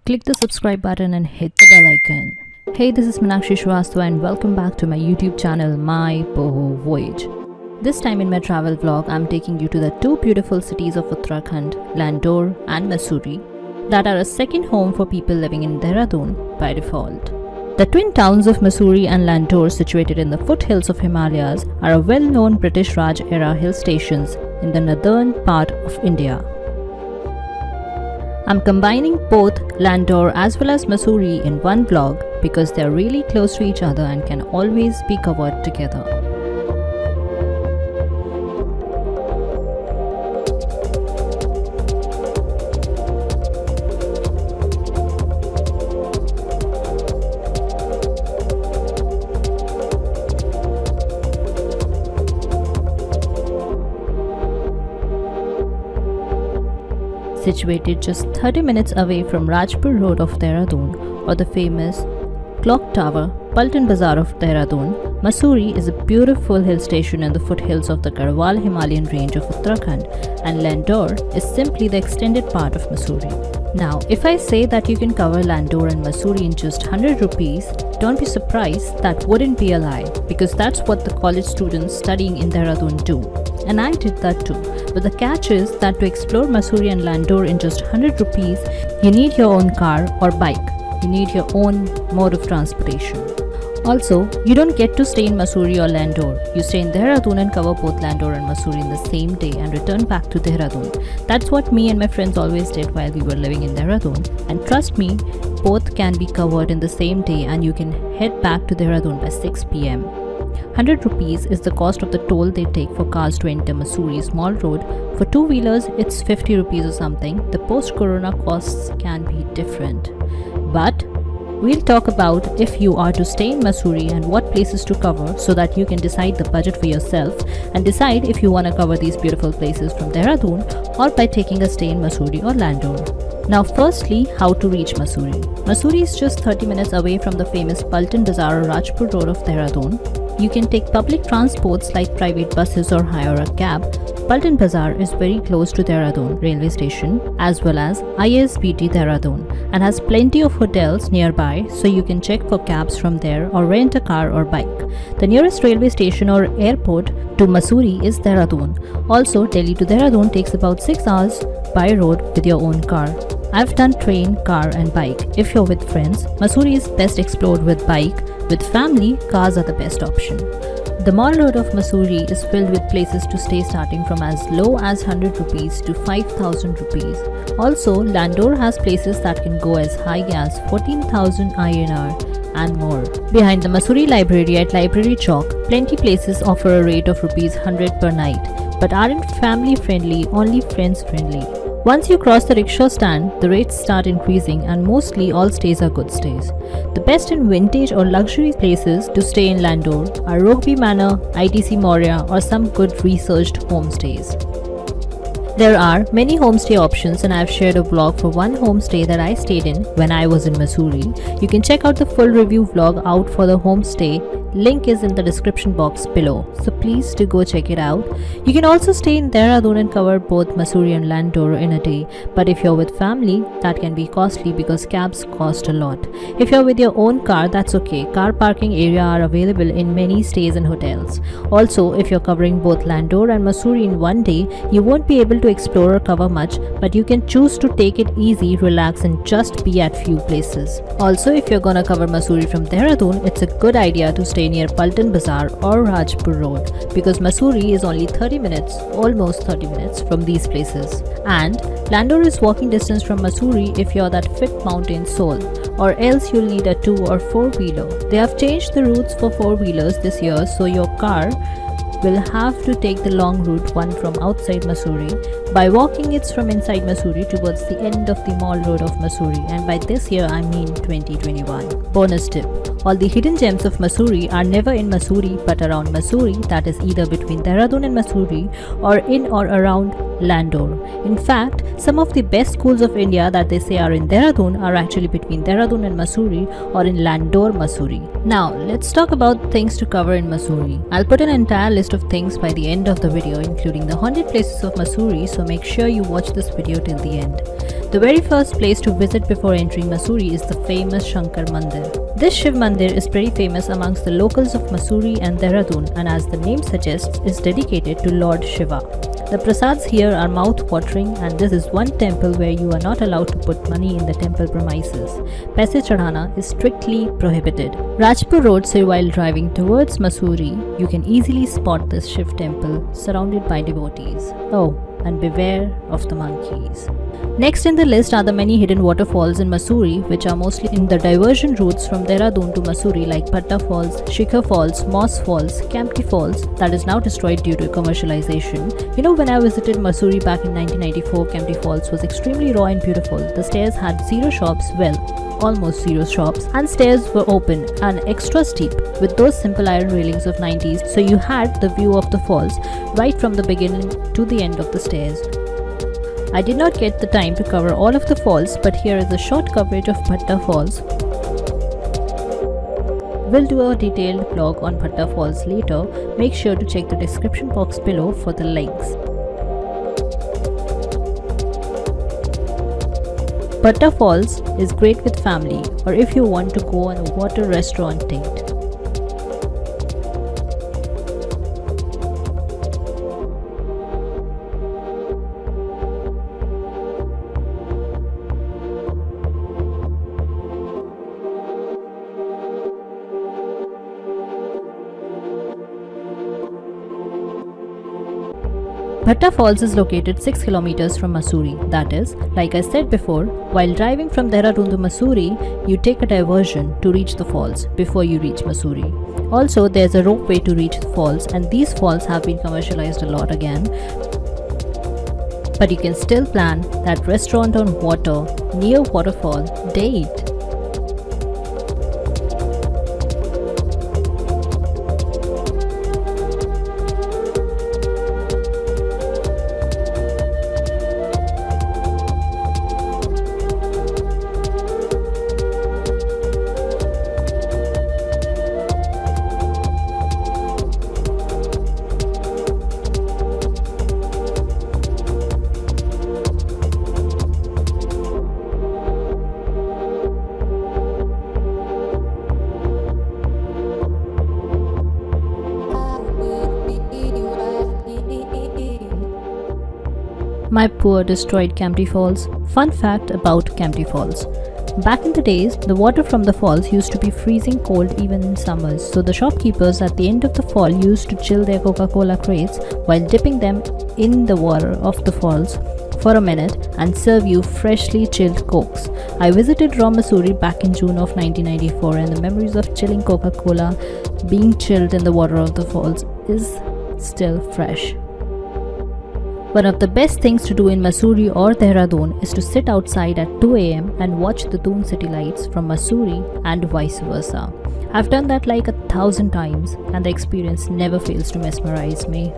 click the subscribe button and hit the bell icon. Hey, this is Meenakshi Shrivastava and welcome back to my YouTube channel MyBohoVoyage. This time in my travel vlog, I'm taking you to the two beautiful cities of Uttarakhand, Landour and Mussoorie that are a second home for people living in Dehradun by default. The twin towns of Mussoorie and Landour, situated in the foothills of Himalayas, are well-known British Raj-era hill stations in the northern part of India. I'm combining both Landour as well as Mussoorie in one vlog because they're really close to each other and can always be covered together. Situated just 30 minutes away from Rajpur Road of Dehradun or the famous Clock Tower, Paltan Bazaar of Dehradun, Mussoorie is a beautiful hill station in the foothills of the Garhwal Himalayan range of Uttarakhand, and Landour is simply the extended part of Mussoorie. Now, if I say that you can cover Landour and Mussoorie in just 100 rupees, don't be surprised, that wouldn't be a lie, because that's what the college students studying in Dehradun do. And I did that too. But the catch is that to explore Mussoorie and Landour in just 100 rupees, you need your own car or bike. You need your own mode of transportation. Also, you don't get to stay in Mussoorie or Landour. You stay in Dehradun and cover both Landour and Mussoorie in the same day and return back to Dehradun. That's what me and my friends always did while we were living in Dehradun. And trust me, both can be covered in the same day and you can head back to Dehradun by 6 p.m. 100 rupees is the cost of the toll they take for cars to enter Mussoorie Small Road. For two-wheelers, it's 50 rupees or something. The post-corona costs can be different. But we'll talk about if you are to stay in Mussoorie and what places to cover so that you can decide the budget for yourself and decide if you want to cover these beautiful places from Dehradun or by taking a stay in Mussoorie or Landour. Now firstly, how to reach Mussoorie. Mussoorie is just 30 minutes away from the famous Paltan Bazaar or Rajpur Road of Dehradun. You can take public transports like private buses or hire a cab. Paltan Bazaar is very close to Dehradun railway station as well as ISBT Dehradun and has plenty of hotels nearby, so you can check for cabs from there or rent a car or bike. The nearest railway station or airport to Mussoorie is Dehradun. Also, Delhi to Dehradun takes about 6 hours by road with your own car. I've done train, car and bike. If you're with friends, Mussoorie is best explored with bike. With family, cars are the best option. The mall road of Mussoorie is filled with places to stay starting from as low as 100 rupees to 5,000 rupees. Also, Landour has places that can go as high as 14,000 INR and more. Behind the Mussoorie Library at Library Chowk, plenty places offer a rate of rupees 100 per night, but aren't family friendly, only friends friendly. Once you cross the rickshaw stand, the rates start increasing and mostly all stays are good stays. The best in vintage or luxury places to stay in Landour are Rokeby Manor, ITC Moria or some good researched homestays. There are many homestay options and I've shared a vlog for one homestay that I stayed in when I was in Mussoorie. You can check out the full review vlog out for the homestay. Link is in the description box below, so please do go check it out. You can also stay in Dehradun and cover both Mussoorie and Landour in a day, but if you're with family, that can be costly because cabs cost a lot. If you're with your own car, that's okay. Car parking area are available in many stays and hotels. Also, if you're covering both Landour and Mussoorie in one day, you won't be able to explore or cover much, but you can choose to take it easy, relax and just be at few places. Also, if you're gonna cover Mussoorie from Dehradun, it's a good idea to stay near Paltan Bazaar or Rajpur Road because Mussoorie is only 30 minutes, almost 30 minutes from these places. And Landour is walking distance from Mussoorie if you're that fit mountain soul, or else you'll need a 2 or 4-wheeler. They have changed the routes for 4-wheelers this year, so your car will have to take the long route, one from outside Mussoorie. By walking, it's from inside Mussoorie towards the end of the mall road of Mussoorie, and by this year I mean 2021. Bonus tip: all the hidden gems of Mussoorie are never in Mussoorie but around Mussoorie, that is either between Dehradun and Mussoorie or in or around Landour. In fact, some of the best schools of India that they say are in Dehradun are actually between Dehradun and Mussoorie or in Landour, Mussoorie. Now, let's talk about things to cover in Mussoorie. I'll put an entire list of things by the end of the video, including the haunted places of Mussoorie, so make sure you watch this video till the end. The very first place to visit before entering Mussoorie is the famous Shankar Mandir. This Shiv Mandir is pretty famous amongst the locals of Mussoorie and Dehradun, and as the name suggests, is dedicated to Lord Shiva. The prasads here are mouth-watering, and this is one temple where you are not allowed to put money in the temple premises. Paise chadhana is strictly prohibited. Rajpur Road, so while driving towards Mussoorie, you can easily spot this Shiv temple surrounded by devotees. Oh, and beware of the monkeys. Next in the list are the many hidden waterfalls in Mussoorie, which are mostly in the diversion routes from Dehradun to Mussoorie, like Metta Falls, Shankar Falls, Moss Falls, Campy Falls, that is now destroyed due to commercialization. You know, when I visited Mussoorie back in 1994, Campy Falls was extremely raw and beautiful. The stairs had zero shops, well, almost zero shops, and stairs were open and extra steep with those simple iron railings of 90s, so you had the view of the falls right from the beginning to the end of the stairs. I did not get the time to cover all of the falls, but here is a short coverage of Metta Falls. We'll do a detailed vlog on Metta Falls later. Make sure to check the description box below for the links. Metta Falls is great with family or if you want to go on a water restaurant date. Metta Falls is located 6 kilometers from Mussoorie. That is, like I said before, while driving from Dehradun to Mussoorie, you take a diversion to reach the falls before you reach Mussoorie. Also, there's a ropeway to reach the falls, and these falls have been commercialized a lot again. But you can still plan that restaurant on water near waterfall date. My poor destroyed Campy Falls. Fun fact about Campy Falls. Back in the days, the water from the falls used to be freezing cold even in summers, so the shopkeepers at the end of the fall used to chill their Coca-Cola crates while dipping them in the water of the falls for a minute and serve you freshly chilled cokes. I visited raw Mussoorie back in June of 1994, and the memories of chilling Coca-Cola being chilled in the water of the falls is still fresh. One of the best things to do in Mussoorie or Dehradun is to sit outside at 2 AM and watch the Doon city lights from Mussoorie and vice versa. I've done that like 1,000 times, and the experience never fails to mesmerize me.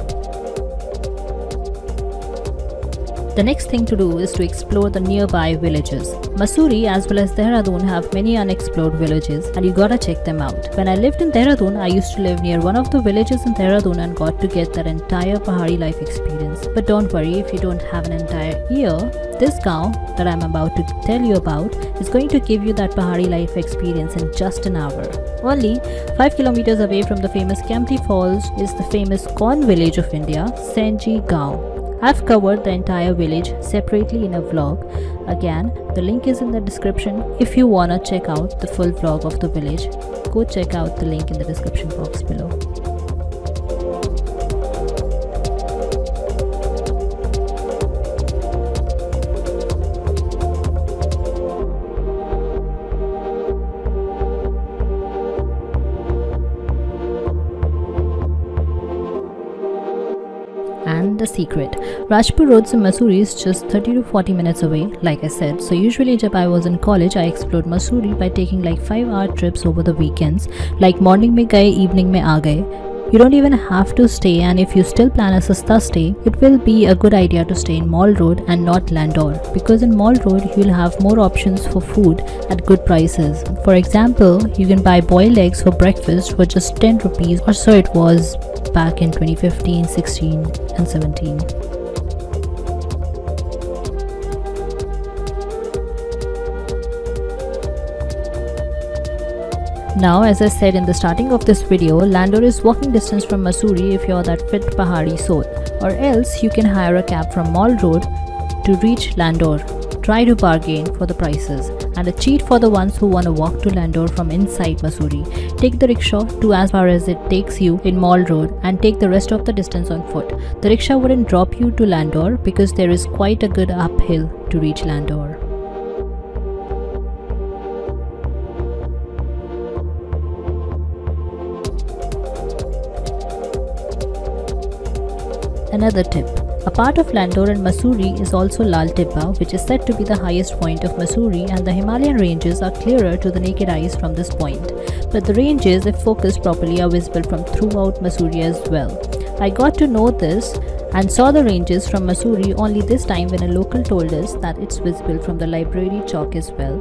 The next thing to do is to explore the nearby villages. Mussoorie as well as Dehradun have many unexplored villages, and you gotta check them out. When I lived in Dehradun, I used to live near one of the villages in Dehradun and got to get that entire Pahari life experience. But don't worry if you don't have an entire year, this gaon that I'm about to tell you about is going to give you that Pahari life experience in just an hour. Only 5 kilometers away from the famous Campy Falls is the famous corn village of India, Senji Gaon. I've covered the entire village separately in a vlog. Again, the link is in the description. If you wanna check out the full vlog of the village, go check out the link in the description box below. And the secret. Rajpur Roads in Mussoorie is just 30 to 40 minutes away, like I said. So usually jab I was in college, I explored Mussoorie by taking like 5-hour trips over the weekends. Like morning mein gaye, evening mein aa gaye. You don't even have to stay, and if you still plan a sasta stay, it will be a good idea to stay in Mall Road and not Landour, because in Mall Road you'll have more options for food at good prices. For example, you can buy boiled eggs for breakfast for just 10 rupees, or so it was back in 2015, 16 and 17. Now, as I said in the starting of this video, Landour is walking distance from Mussoorie if you're that fit Pahari soul, or else you can hire a cab from Mall Road to reach Landour. Try to bargain for the prices, and a cheat for the ones who want to walk to Landour from inside Mussoorie. Take the rickshaw to as far as it takes you in Mall Road and take the rest of the distance on foot. The rickshaw wouldn't drop you to Landour because there is quite a good uphill to reach Landour. Another tip. A part of Landour and Mussoorie is also Lal Tibba, which is said to be the highest point of Mussoorie, and the Himalayan ranges are clearer to the naked eyes from this point. But the ranges, if focused properly, are visible from throughout Mussoorie as well. I got to know this and saw the ranges from Mussoorie only this time when a local told us that it's visible from the library chalk as well.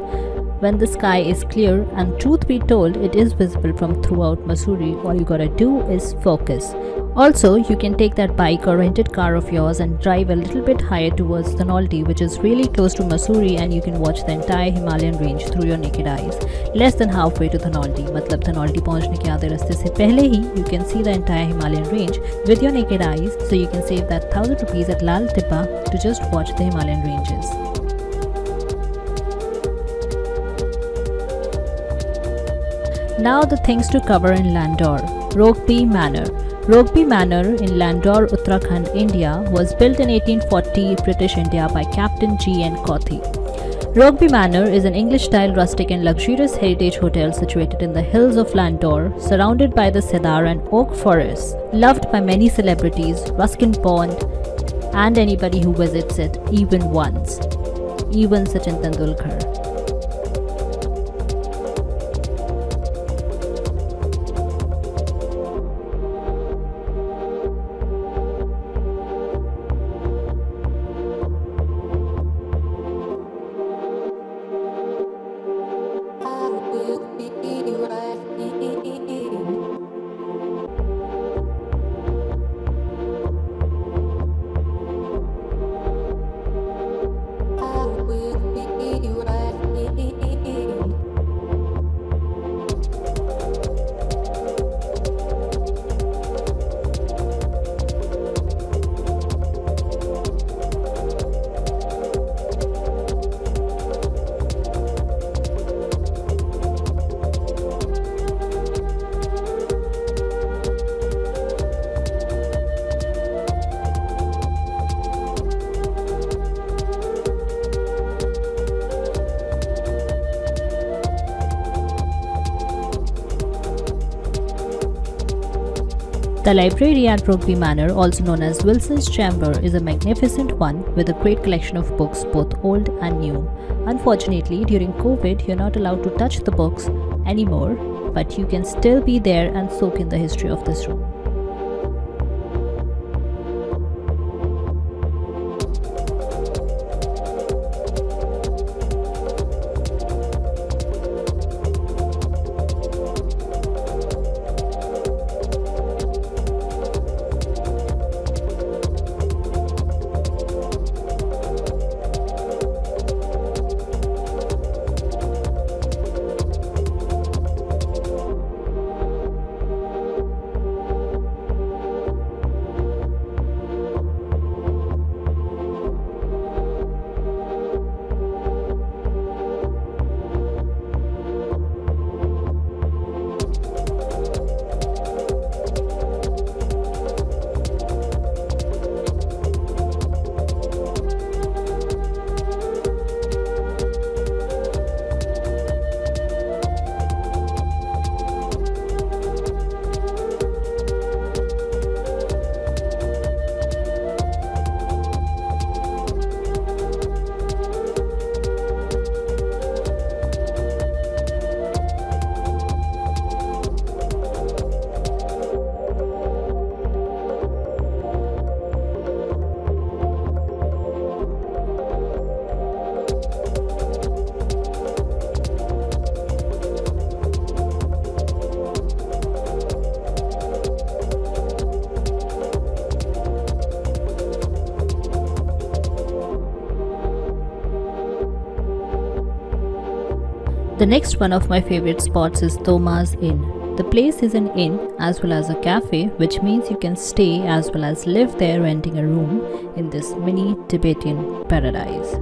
When the sky is clear, and truth be told, it is visible from throughout Mussoorie. All you gotta do is focus. Also, you can take that bike or rented car of yours and drive a little bit higher towards Thanolti, which is really close to Mussoorie, and you can watch the entire Himalayan range through your naked eyes. Less than halfway to Thanolti, मतलब Thanolti पहुंचने के आधे रास्ते से पहले ही you can see the entire Himalayan range with your naked eyes, so you can save that 1000 rupees at Lal Tibba to just watch the Himalayan ranges. Now the things to cover in Landour. Rokeby Manor. Rogbi Manor in Landour, Uttarakhand, India was built in 1840 British India by Captain G.N. Caughey. Rogbi Manor is an English-style rustic and luxurious heritage hotel situated in the hills of Landour, surrounded by the cedar and oak forests, loved by many celebrities, Ruskin Bond, and anybody who visits it even once, even Sachin Tendulkar. The library at Rogbi Manor, also known as Wilson's Chamber, is a magnificent one with a great collection of books, both old and new. Unfortunately, during COVID, you're not allowed to touch the books anymore, but you can still be there and soak in the history of this room. The next one of my favorite spots is Thoma's Inn. The place is an inn as well as a cafe, which means you can stay as well as live there renting a room in this mini Tibetan paradise.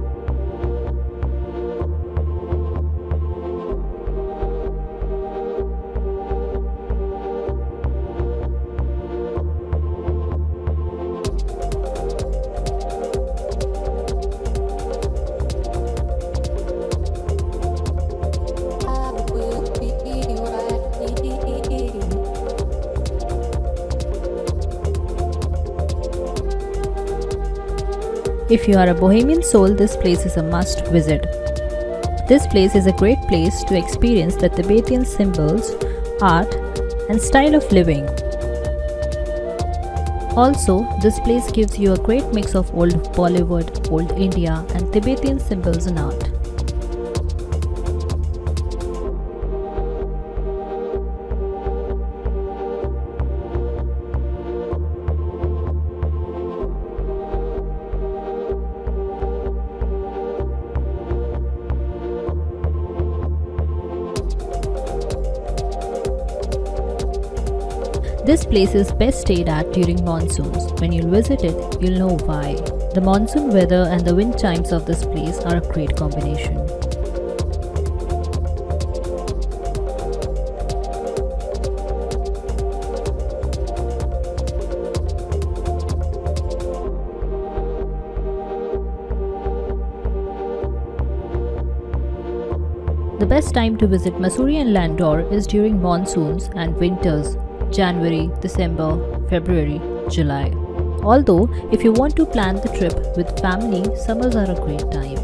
If you are a bohemian soul, this place is a must visit. This place is a great place to experience the Tibetan symbols, art, and style of living. Also, this place gives you a great mix of old Bollywood, old India, and Tibetan symbols and art. This place is best stayed at during monsoons. When you'll visit it, you'll know why. The monsoon weather and the wind chimes of this place are a great combination. The best time to visit Mussoorie and Landour is during monsoons and winters. January, December, February, July. Although, if you want to plan the trip with family, summers are a great time.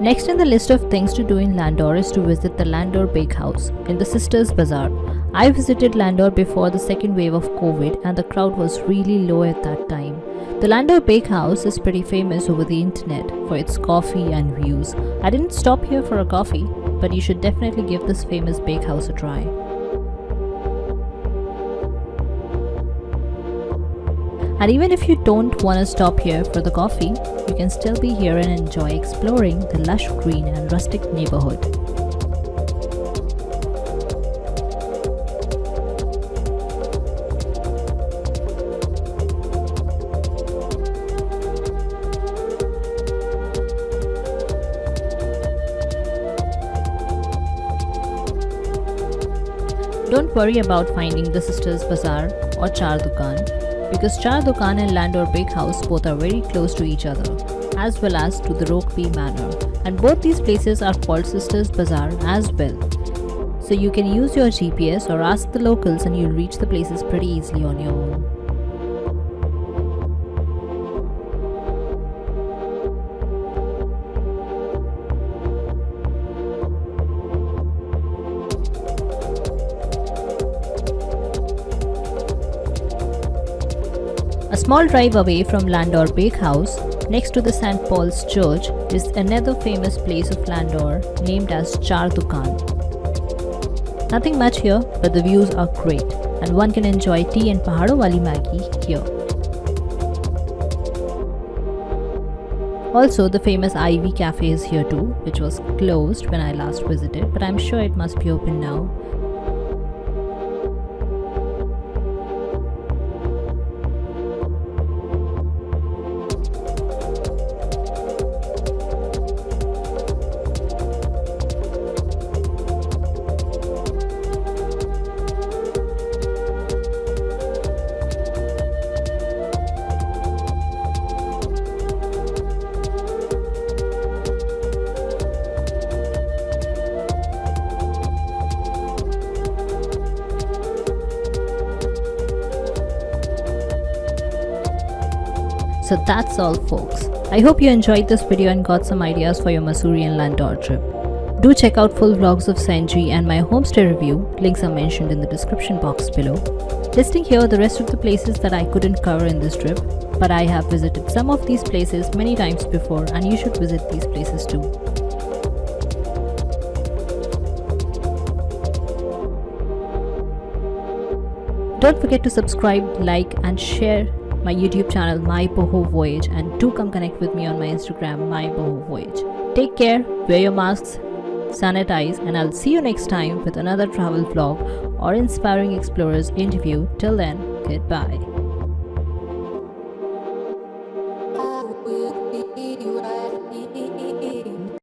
Next in the list of things to do in Landour is to visit the Landour Bakehouse in the Sisters Bazaar. I visited Landour before the second wave of COVID and the crowd was really low at that time. The Landour Bakehouse is pretty famous over the internet for its coffee and views. I didn't stop here for a coffee, but you should definitely give this famous bakehouse a try. And even if you don't want to stop here for the coffee, you can still be here and enjoy exploring the lush green and rustic neighborhood. Don't worry about finding the Sisters Bazaar or Char Dukan, because Char Dukan and Landour Bakehouse both are very close to each other, as well as to the Rokeby Manor, and both these places are called Sisters Bazaar as well. So you can use your GPS or ask the locals and you'll reach the places pretty easily on your own. A small drive away from Landour Bakehouse, next to the St. Paul's Church, is another famous place of Landour named as Char Dukan. Nothing much here, but the views are great, and one can enjoy tea and Pahado Wali Maggi here. Also, the famous Ivy Cafe is here too, which was closed when I last visited, but I'm sure it must be open now. So that's all folks. I hope you enjoyed this video and got some ideas for your Mussoorie and Landour trip. Do check out full vlogs of Senji and my homestay review, links are mentioned in the description box below. Listing here the rest of the places that I couldn't cover in this trip, but I have visited some of these places many times before and you should visit these places too. Don't forget to subscribe, like and share my YouTube channel MyBohoVoyage, and do come connect with me on my Instagram MyBohoVoyage. Take care, wear your masks, sanitize, and I'll see you next time with another travel vlog or inspiring explorers interview. Till then, goodbye.